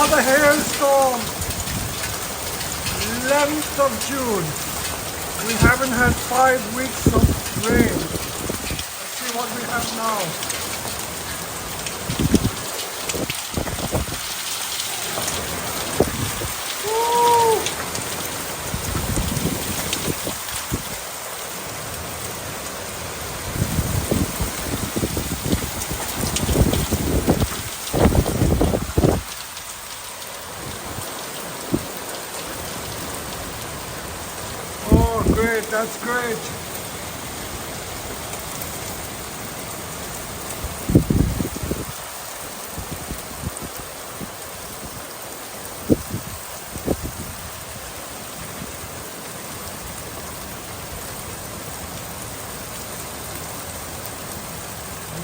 Another hailstorm. 11th of June. We haven't had 5 weeks of rain. Let's see what we have now. Woo! Oh, great, that's great.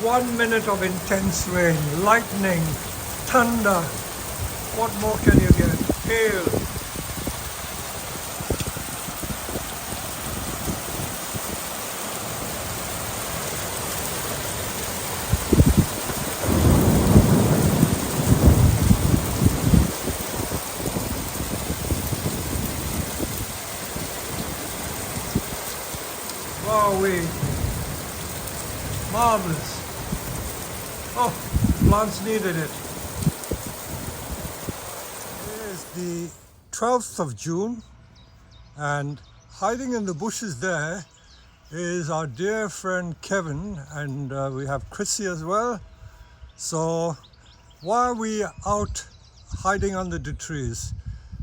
One minute of intense rain, lightning, thunder. What more can you get? Hail. Wowee. Marvelous. Oh, plants needed it. It is the 12th of June, and hiding in the bushes there is our dear friend Kevin, and we have Chrissy as well. So why are we out hiding under the trees?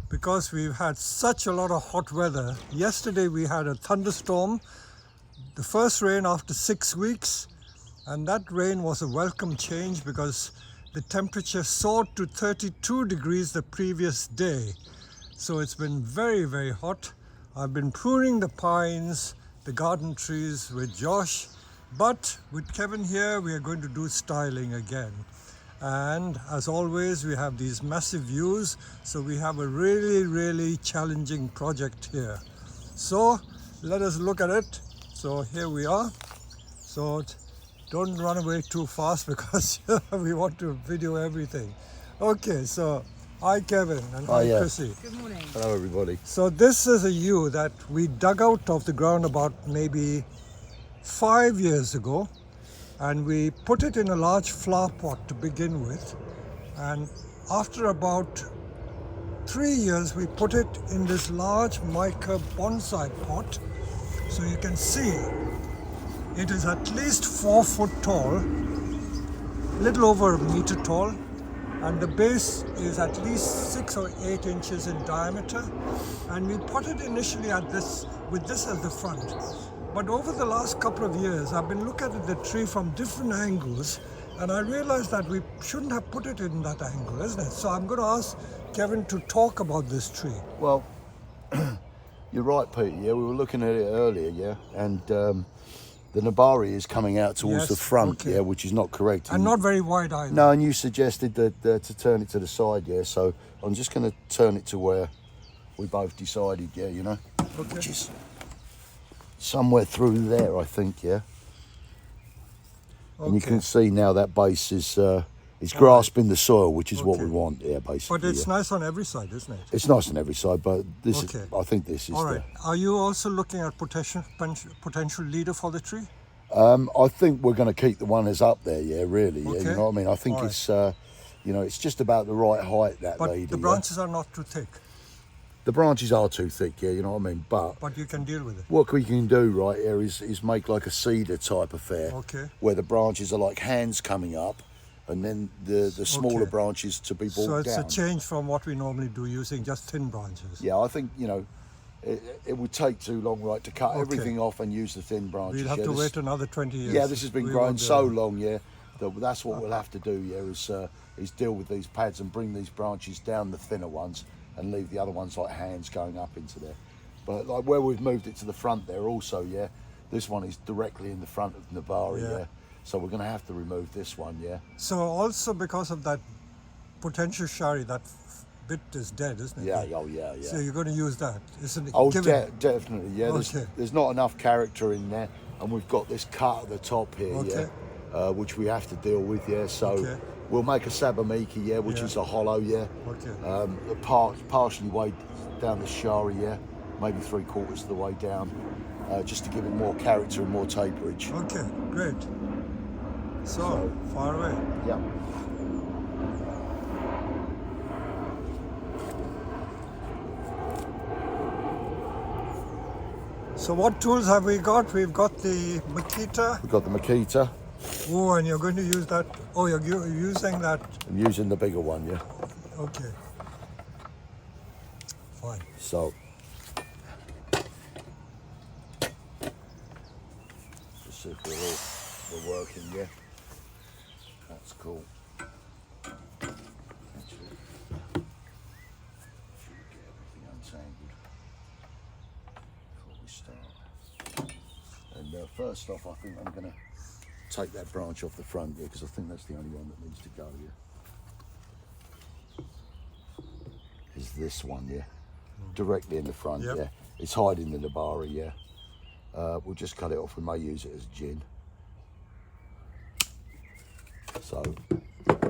Because we've had such a lot of hot weather. Yesterday we had a thunderstorm, the first rain after 6 weeks. And that rain was a welcome change because the temperature soared to 32 degrees the previous day. So it's been very, very hot. I've been pruning the pines, the garden trees with Josh. But with Kevin here, we are going to do styling again. And as always, we have these massive views. So we have a really, really challenging project here. So let us look at it. So here we are. So don't run away too fast because we want to video everything. Okay, so hi Kevin and hi Chrissy. Good morning. Hello everybody. So this is a yew that we dug out of the ground about maybe 5 years ago, and we put it in a large flower pot to begin with, and after about 3 years we put it in this large mica bonsai pot. So you can see it is at least 4 foot tall, little over a meter tall, and the base is at least 6 or 8 inches in diameter. And we potted initially at this with this as the front. But over the last couple of years, I've been looking at the tree from different angles, and I realized that we shouldn't have put it in that angle, isn't it? So I'm going to ask Kevin to talk about this tree. Well, you're right, Peter. Yeah, we were looking at it earlier. Yeah, and the Nabari is coming out towards the front. Okay. Yeah, which is not correct. And not very wide either. No, and you suggested that to turn it to the side. Yeah, so I'm just going to turn it to where we both decided. Yeah, you know, which is somewhere through there, I think. Yeah. And you can see now that base is grasping the soil, which is what we want. Yeah, basically. But it's nice on every side, isn't it? It's nice on every side, but this is, I think this is all right. Are you also looking at potential leader for the tree? I think we're going to keep the one that's up there. Yeah, really. Yeah, Okay. you know what I mean. I think it's, you know, it's just about the right height. That But lady. the branches are not too thick. The branches are too thick. Yeah, you know what I mean. But you can deal with it. what we can do right here is make like a cedar type affair. Okay. Where the branches are like hands coming up, and then the smaller branches to be brought down. So it's a change from what we normally do, using just thin branches. Yeah, I think, you know, it would take too long, right, to cut everything off and use the thin branches. We'll have to wait another 20 years. Yeah, this has been growing so long, yeah, that's what we'll have to do, yeah, is deal with these pads and bring these branches down, the thinner ones, and leave the other ones like hands going up into there. But like where we've moved it to the front there also, yeah, this one is directly in the front of Nabari, yeah. So we're going to have to remove this one, yeah. So also because of that potential shari, that bit is dead, isn't it? Yeah, oh yeah, yeah. So you're going to use that, isn't it? Oh, definitely, yeah. There's not enough character in there, and we've got this cut at the top here, yeah, which we have to deal with, yeah. So We'll make a sabamiki, yeah, which is a hollow, yeah. Okay. Partially weighed down the shari, yeah, maybe 3/4 of the way down, just to give it more character and more taperage. Okay, great. So far away. Yeah. So what tools have we got? We've got the Makita. We've got the Makita. Oh, and you're going to use that. Oh, you're using that. I'm using the bigger one, yeah. Okay. Fine. So, just see if we're working, yeah. That's cool. Actually, should we get everything untangled before we start? And first off, I think I'm going to take that branch off the front here, because I think that's the only one that needs to go here. Is this one, yeah? Directly in the front, yeah. It's hiding the nabari, yeah. We'll just cut it off. We may use it as gin. So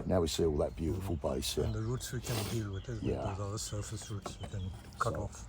now we see all that beautiful base, yeah. And the roots we can deal with, isn't it? Yeah. Those other surface roots we can cut off.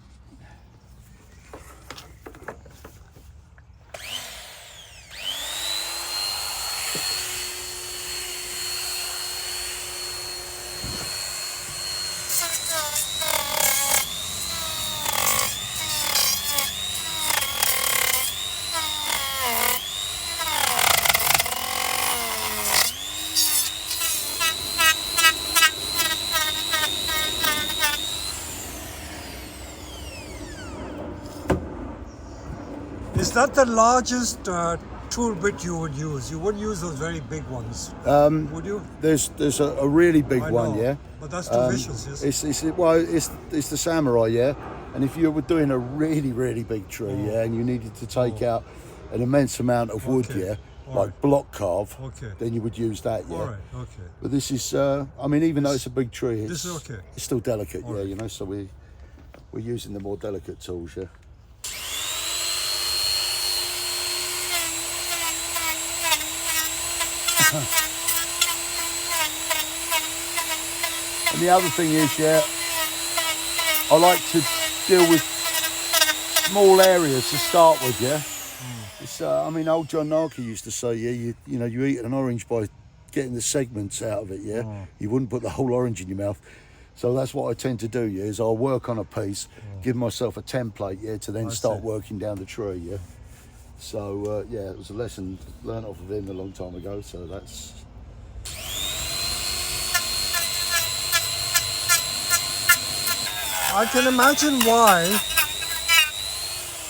Is that the largest tool bit you would use? You wouldn't use those very big ones, would you? There's a really big one, yeah. But that's too vicious, yes? It's the samurai, yeah. And if you were doing a really big tree, yeah, and you needed to take out an immense amount of wood, yeah, like block carve, then you would use that, yeah. All right, okay. But this is, I mean, even though it's a big tree, This is okay. It's still delicate, yeah, you know. So we're using the more delicate tools, yeah. And the other thing is, yeah, I like to deal with small areas to start with, yeah. It's, I mean, old John Narky used to say, yeah, you know, you eat an orange by getting the segments out of it, yeah. You wouldn't put the whole orange in your mouth. So that's what I tend to do, yeah, is I'll work on a piece, give myself a template, yeah, to then start working down the tree, yeah. So, yeah, it was a lesson learned off of him a long time ago, so that's... I can imagine why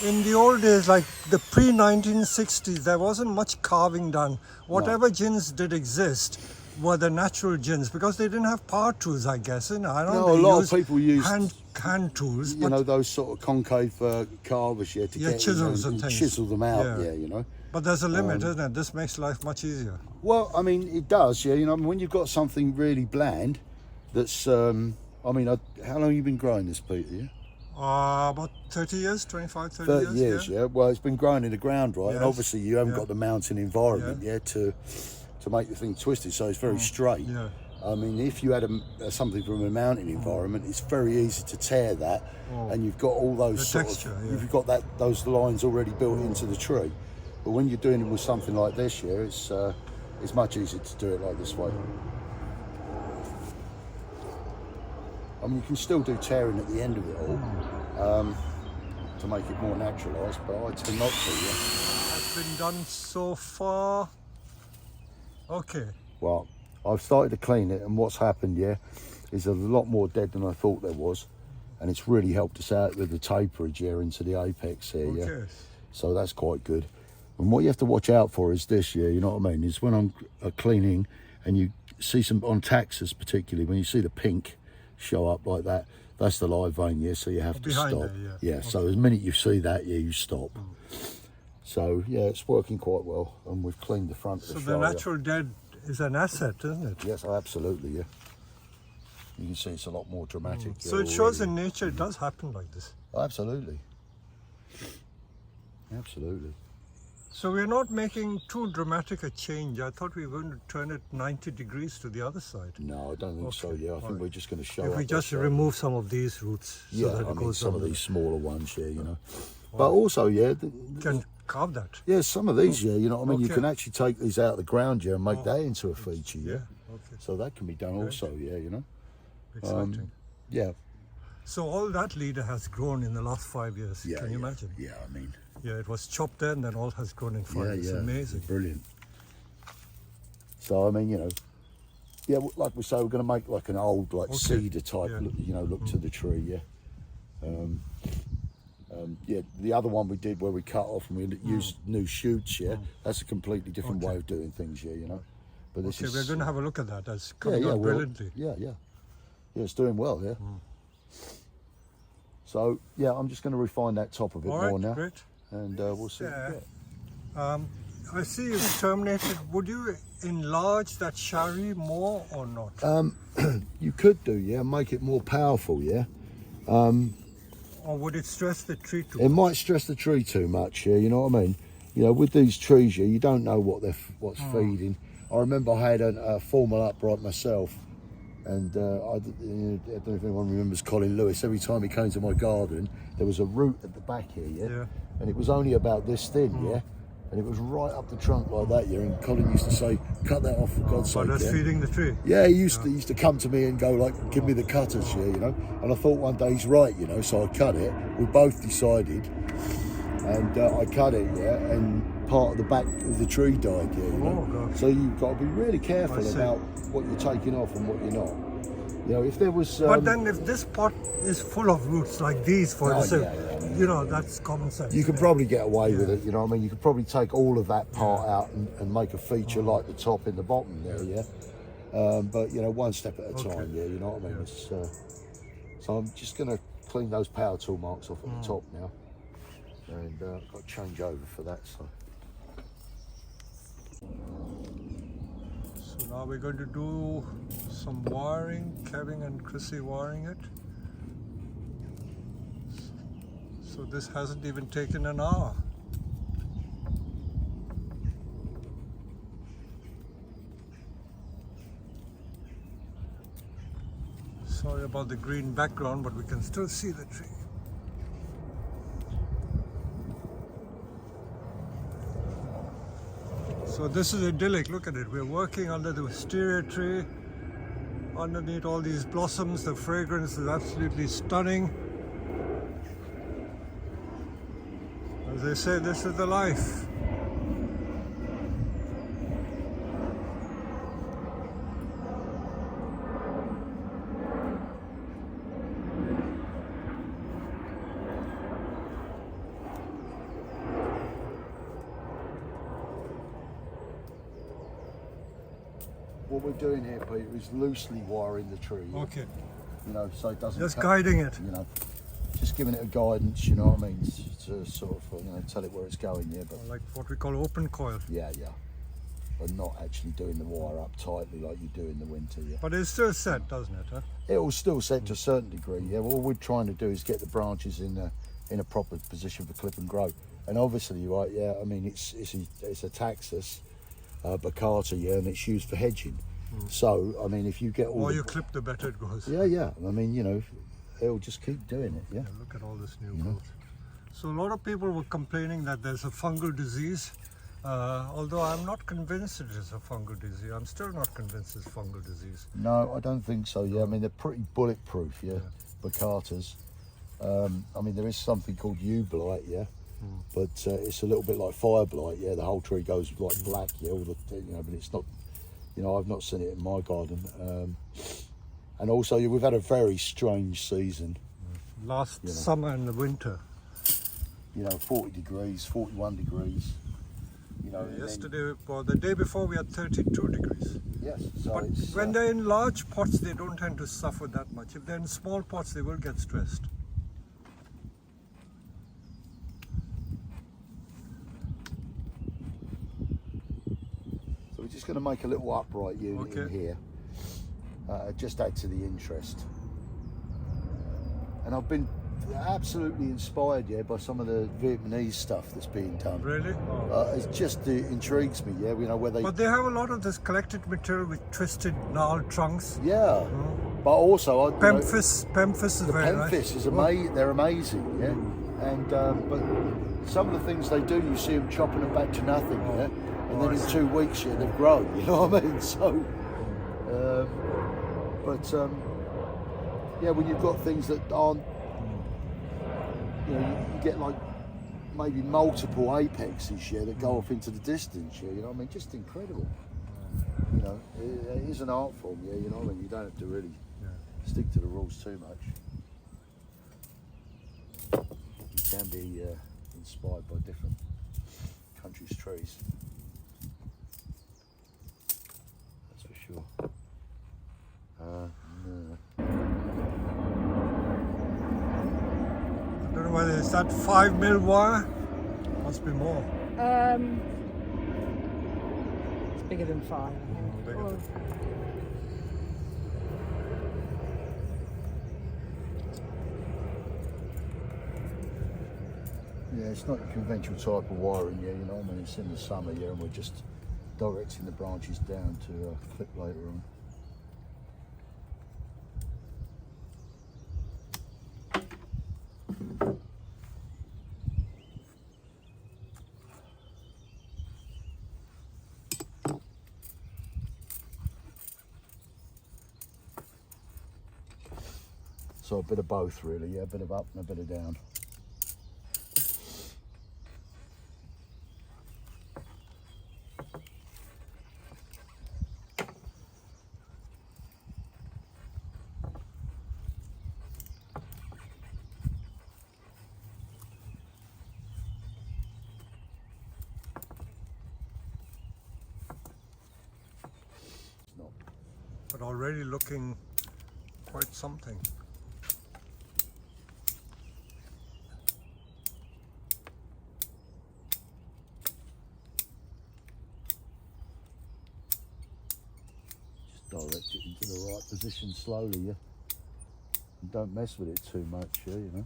in the old days, like the pre-1960s, there wasn't much carving done. Whatever gins did exist were the natural gins, because they didn't have power tools, I guess. You know, I don't know. A lot of people used hand tools. You know, those sort of concave carvers, yeah, to get chisels and things. Chisel them out, yeah, you know. But there's a limit, isn't it? This makes life much easier. Well, I mean, it does, yeah. You know, when you've got something really bland, that's, I mean, how long have you been growing this, Peter? Yeah? About 30 years, 25, 30 years, yeah. Well, it's been growing in the ground, right? Yes. And obviously you haven't got the mountain environment, to make the thing twisted, so it's very straight. Yeah. I mean, if you had something from a mountain environment, it's very easy to tear that, and you've got all those texture, you've got those lines already built into the tree. But when you're doing it with something like this, yeah, it's much easier to do it like this way. I mean, you can still do tearing at the end of it all to make it more naturalised, but I tend not to. Yeah. That's been done so far. Okay. Well, I've started to clean it, and what's happened, yeah, is a lot more dead than I thought there was, and it's really helped us out with the taperage here into the apex here, yeah. So that's quite good. And what you have to watch out for is this, yeah, you know what I mean, is when I'm cleaning and you see some, on taxus particularly, when you see the pink show up like that, that's the live vein, yeah, so you have to stop. There, yeah, so the minute you see that, yeah, you stop. So, yeah, it's working quite well, and we've cleaned the front of the So the natural dead is an asset, isn't it? Yes, absolutely, yeah. You can see it's a lot more dramatic. So it shows in nature it does happen like this. Absolutely. Absolutely. So we're not making too dramatic a change. I thought we were going to turn it 90 degrees to the other side. No, I don't think so. Yeah, I think we're just going to show. If we just remove some of these roots, so yeah, that I it mean goes some of on. these smaller ones, yeah, you know. But also, yeah, Can carve that. yeah, some of these, yeah, you know what I mean. You Okay. can actually take these out of the ground, yeah, and make that into a feature, yeah. Okay. So that can be done also, yeah, you know. Exciting. Yeah. So all that leader has grown in the last 5 years. Yeah. Can you yeah. imagine? Yeah, I mean. Yeah, it was chopped there and then all has grown in 5 Yeah, years. yeah. Amazing. Brilliant. So I mean, you know, yeah, like we say, we're going to make like an old, like cedar type, look, you know, look to the tree. Yeah. Yeah. The other one we did where we cut off and we used new shoots. Yeah, that's a completely different way of doing things. Yeah, you know. But this is. We're going to have a look at that. That's coming yeah, out well, brilliantly. yeah. Yeah, it's doing well. Yeah. So yeah, I'm just going to refine that top a bit All right, more now, great. and we'll see. Yeah. Yeah. I see you've terminated. Would you enlarge that shari more or not? You could do, yeah, make it more powerful, yeah. Or would it stress the tree too It much? might stress the tree too much, yeah. You know what I mean? You know, with these trees, yeah, you don't know what's feeding. I remember I had a formal upright myself, and I don't know if anyone remembers Colin Lewis. Every time he came to my garden, there was a root at the back here, yeah, and it was only about this thin, yeah. And it was right up the trunk like that, yeah. And Colin used to say, "Cut that off for God's sake." But that's yeah? feeding the tree. Yeah, he used to come to me and go like, "Give me the cutters," yeah, you know. And I thought one day he's right, you know. So I cut it. We both decided, and I cut it, yeah. And part of the back of the tree died, yeah. You know? Oh, gosh. So you've got to be really careful I see. about what you're taking off and what you're not. You know, if there was. But then if this pot is full of roots like these, for instance, yeah. you know, that's common sense. You could probably get away with it, you know what I mean? You could probably take all of that part out and make a feature like the top and the bottom there, yeah? But, you know, one step at a time, yeah, you know what I mean? It's, so I'm just going to clean those power tool marks off at the top now. And got to change over for that, so. So now we're going to do some wiring, Kevin and Chrissy wiring it. So this hasn't even taken an hour. Sorry about the green background, but we can still see the tree. So this is idyllic, look at it. We're working under the wisteria tree, underneath all these blossoms. The fragrance is absolutely stunning. As they say, this is the life. What we're doing here, Peter, is loosely wiring the tree. Yeah? Okay, You know, so it doesn't. just cut, guiding it. You know, just giving it a guidance. You know what I mean? To sort of, you know, tell it where it's going. Yeah, but Like what we call open coil. yeah, but not actually doing the wire up tightly like you do in the winter. Yeah. But it's still set, doesn't it? Huh? It will still set to a certain degree. Yeah. All we're trying to do is get the branches in a proper position for clip and grow. And obviously, right? Yeah. I mean, it's a taxus, baccata, yeah, and it's used for hedging. So, I mean, if you get all More the, you clip, the better it goes. yeah. I mean, you know, it'll just keep doing it. Yeah. Look at all this new growth. So a lot of people were complaining that there's a fungal disease. Although I'm not convinced it is a fungal disease. I'm still not convinced it's fungal disease. No, I don't think so. Yeah, I mean, they're pretty bulletproof. Yeah, baccatas. I mean, there is something called yew blight. Yeah. But it's a little bit like fire blight. Yeah, the whole tree goes like black. Yeah, all the, you know, but it's not. You know, I've not seen it in my garden. And also, we've had a very strange season. Last summer and the winter. You know, 40 degrees, 41 degrees. You know, Yesterday, or the day before, we had 32 degrees. Yes. So But it's, when they're in large pots, they don't tend to suffer that much. If they're in small pots, they will get stressed. So we're just going to make a little upright unit in here. Just add to the interest. And I've been absolutely inspired, yeah, by some of the Vietnamese stuff that's being done. Really? Oh. It just intrigues me, yeah. You know where they. But they have a lot of this collected material with twisted gnarled trunks. Yeah, but also Pemphis is the very nice. Pemphis is amazing. They're amazing, yeah. And but some of the things they do, you see them chopping them back to nothing, yeah. And then in 2 weeks, yeah, they've grown. You know what I mean? So, yeah, when you've got things that aren't, you know, you get like maybe multiple apexes, yeah, that go off into the distance, yeah. You know what I mean? Just incredible. You know, it is an art form, yeah. You know what I mean? You don't have to really stick to the rules too much. You can be inspired by different countries' trees. That's for sure. No. I don't know whether it's that 5mm wire. Must be more. It's bigger than 5, I think. Bigger Or- than- Yeah, it's not a conventional type of wiring, yeah, you know what I mean? It's in the summer, yeah, and we're just directing the branches down to clip later on. So a bit of both really, yeah, a bit of up and a bit of down. But already looking quite something. Direct it into the right position slowly, yeah. And don't mess with it too much, yeah, you know.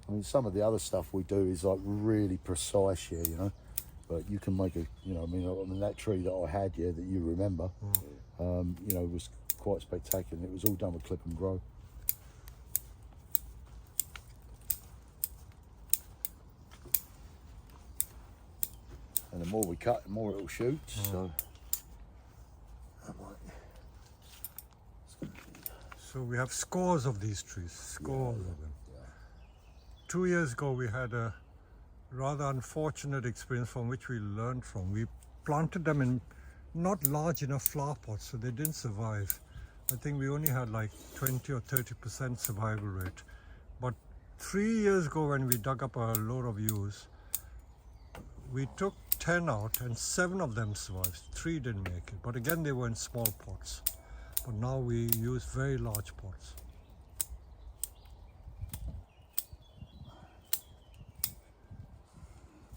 I mean, some of the other stuff we do is like really precise, yeah, you know. But you can make a, you know, I mean that tree that I had, yeah, that you remember, you know, was quite spectacular. It was all done with clip and grow. And the more we cut, the more it'll shoot. So. So we have scores of these trees, scores of them. 2 years ago we had a rather unfortunate experience from which we learned from. We planted them in not large enough flower pots, so they didn't survive. I think we only had like 20 or 30% survival rate. But 3 years ago when we dug up a load of yews, we took 10 out and 7 of them survived. 3 didn't make it, but again they were in small pots. But now we use very large pots.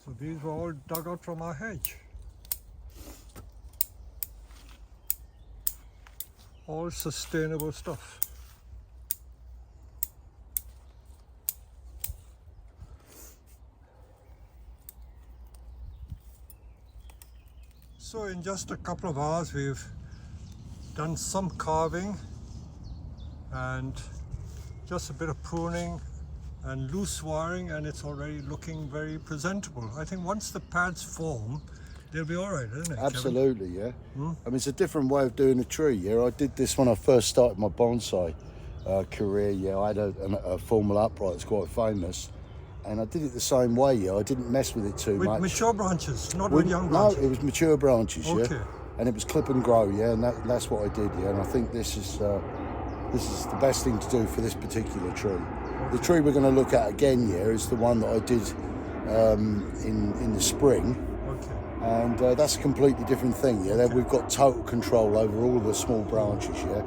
So these were all dug out from our hedge. All sustainable stuff. So in just a couple of hours we've done some carving and just a bit of pruning and loose wiring, and it's already looking very presentable. I think once the pads form, they'll be all right, isn't it, Kevin? Absolutely, yeah. I mean, it's a different way of doing a tree, yeah. I did this when I first started my bonsai career, yeah. I had a formal upright that's quite famous, and I did it the same way, yeah. I didn't mess with it too much. With mature branches, not with young branches? No, it was mature branches, Okay. yeah. And it was clip and grow, yeah, and that's what I did, yeah. And I think this is the best thing to do for this particular tree. The tree we're going to look at again, yeah, is the one that I did in the spring. Okay. And that's a completely different thing, yeah. We've got total control over all of the small branches, yeah.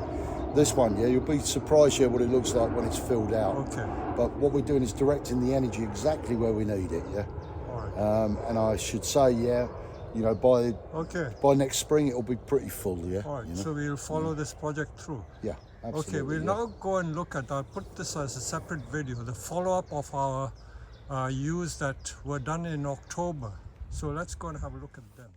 This one, yeah, you'll be surprised, yeah, what it looks like when it's filled out. Okay. But what we're doing is directing the energy exactly where we need it, yeah. All right. And I should say, yeah, you know, by next spring it'll be pretty full, yeah. All right. You know? So we'll follow this project through. Yeah, Absolutely, Okay, we'll yeah. now go and look at, I'll put this as a separate video, the follow-up of our yews that were done in October. So let's go and have a look at them.